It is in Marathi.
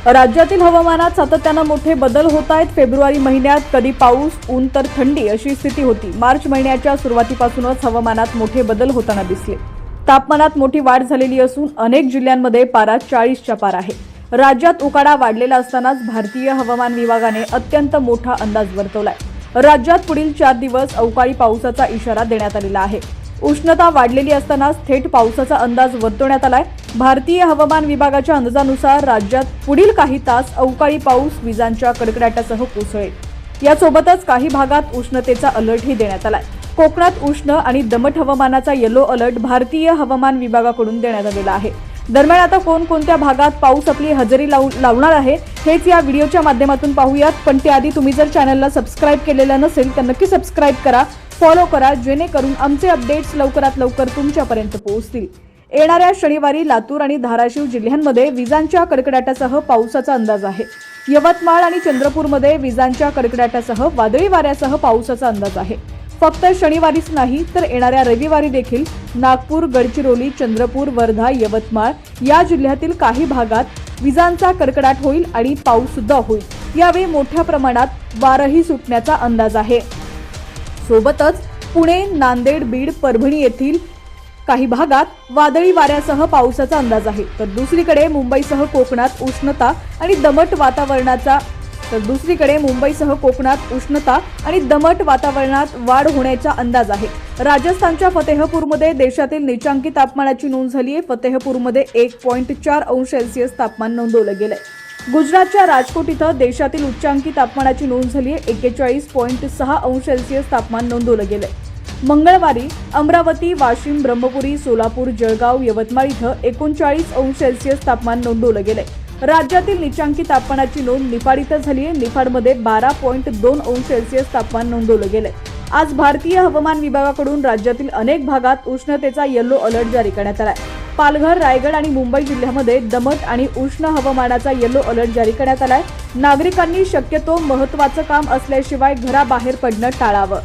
राज्यातील हवामानात सातत्यानं मोठे बदल होत आहेत। फेब्रुवारी महिन्यात कधी पाऊस, ऊन तर थंडी अशी स्थिती होती। मार्च महिन्याच्या सुरुवातीपासूनच हवामानात मोठे बदल होताना दिसले। तापमानात मोठी वाढ झालेली असून अनेक जिल्ह्यांमध्ये पारा 40च्या पार आहे। राज्यात उकाडा वाढलेला असतानाच भारतीय हवामान विभागाने अत्यंत मोठा अंदाज वर्तवलाय। राज्यात पुढील 4 दिवस अवकाळी पावसाचा इशारा देण्यात आलेला आहे। उष्णता वाढलेली असतानाच थेट पावसाचा अंदाज वर्तवण्यात आलाय। भारतीय हवामान विभागाच्या अंदाजानुसार राज्यात पुढील काही तास अवकाळी पाऊस विजांच्या कडकडाटासह कोसळेल। यासोबतच काही भागात उष्णतेचा अलर्टही देण्यात आलाय। कोकणात उष्ण आणि दमट हवामानाचा येलो अलर्ट भारतीय हवामान विभागाकडून देण्यात आलेला आहे। दरम्यान आता कोणकोणत्या भागात पाऊस आपली हजेरी लावणार आहे हेच या व्हिडिओच्या माध्यमातून पाहूयात। पण त्याआधी तुम्ही जर चॅनलला सबस्क्राइब केलेलं नसेल तर नक्की सबस्क्राइब करा, फॉलो करा, जेणेकरून आमचे अपडेट्स लवकरात लवकर तुमच्यापर्यंत पोहोचतील। येणाऱ्या शनिवारी लातूर आणि धाराशिव जिल्ह्यांमध्ये विजांच्या कडकडाटासह पावसाचा अंदाज आहे। यवतमाळ आणि चंद्रपूरमध्ये विजांच्या कडकडाटासह वादळी वाऱ्यासह पावसाचा अंदाज आहे। फक्त शनिवारीच नाही तर येणाऱ्या रविवारी देखील नागपूर, गडचिरोली, चंद्रपूर, वर्धा, यवतमाळ या जिल्ह्यातील काही भागात विजांचा कडकडाट होईल आणि पाऊस सुद्धा होईल। यावेळी मोठ्या प्रमाणात वारही सुटण्याचा अंदाज आहे। सोबतच पुणे, नांदेड, बीड, परभणी येथील काही भागात वादळी वाऱ्यासह पावसाचा अंदाज आहे। तर दुसरीकडे मुंबईसह कोकणात उष्णता आणि दमट वातावरणात वाढ होण्याचा अंदाज आहे। राजस्थानच्या फतेहपूरमध्ये देशातील नीचांकी तापमानाची नोंद झाली आहे। फतेहपूरमध्ये 1.4 अंश सेल्सिअस तापमान नोंदवलं गेलंय। गुजरातच्या राजकोट इथं देशातील उच्चांकी तापमानाची नोंद झाली आहे। 41.6 अंश सेल्सिअस तापमान नोंदवलं गेलंय। मंगळवारी अमरावती, वाशिम, ब्रह्मपुरी, सोलापूर, जळगाव, यवतमाळ इथं 39 अंश सेल्सिअस तापमान नोंदवलं गेलंय। राज्यातील नीचांकी तापमानाची नोंद निफाड इथं झाली आहे। निफाडमध्ये 12.2 अंश सेल्सिअस तापमान नोंदवलं गेलंय। आज भारतीय हवामान विभागाकडून राज्यातील अनेक भागात उष्णतेचा येलो अलर्ट जारी करण्यात आलाय। पालघर, रायगड आणि मुंबई जिल्ह्यामध्ये दमट आणि उष्ण हवामानाचा येलो अलर्ट जारी करण्यात आलाय। नागरिकांनी शक्यतो महत्त्वाचं काम असल्याशिवाय घराबाहेर पडणं टाळावं।